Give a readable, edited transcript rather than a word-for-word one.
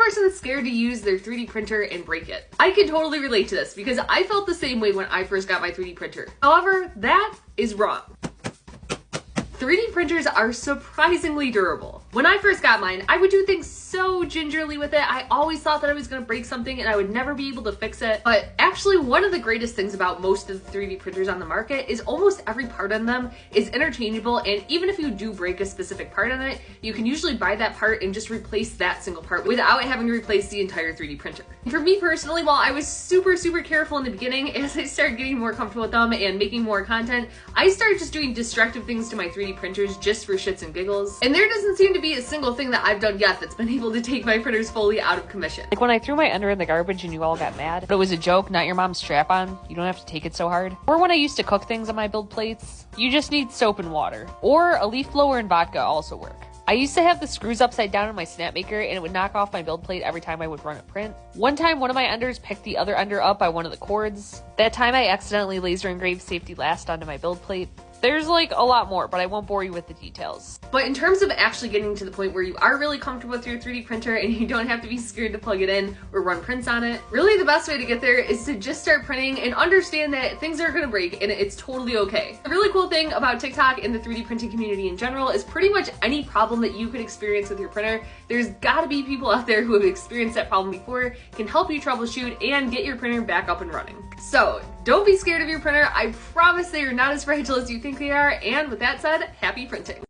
person that's scared to use their 3D printer and break it. I can totally relate to this because I felt the same way when I first got my 3D printer. However, that is wrong. 3D printers are surprisingly durable. When I first got mine, I would do things so gingerly with it. I always thought that I was gonna break something and I would never be able to fix it. But actually, one of the greatest things about most of the 3D printers on the market is almost every part on them is interchangeable, and even if you do break a specific part on it, you can usually buy that part and just replace that single part without having to replace the entire 3D printer. For me personally, while I was super careful in the beginning, as I started getting more comfortable with them and making more content, I started just doing destructive things to my 3D printers just for shits and giggles. And there doesn't seem to be a single thing that I've done yet that's been able to take my printers fully out of commission. Like when I threw my under in the garbage and you all got mad, but it was a joke, not your mom's strap-on. You don't have to take it so hard. Or when I used to cook things on my build plates, you just need soap and water. Or a leaf blower and vodka also work. I used to have the screws upside down in my snap maker and it would knock off my build plate every time I would run a print. One time, one of my unders picked the other under up by one of the cords. That time I accidentally laser engraved safety last onto my build plate. There's like a lot more, but I won't bore you with the details. But in terms of actually getting to the point where you are really comfortable with your 3D printer and you don't have to be scared to plug it in or run prints on it, really the best way to get there is to just start printing and understand that things are gonna break and it's totally okay. The really cool thing about TikTok and the 3D printing community in general is pretty much any problem that you could experience with your printer, there's gotta be people out there who have experienced that problem before, can help you troubleshoot and get your printer back up and running. So don't be scared of your printer. I promise they are not as fragile as you think they are. And with that said, happy printing.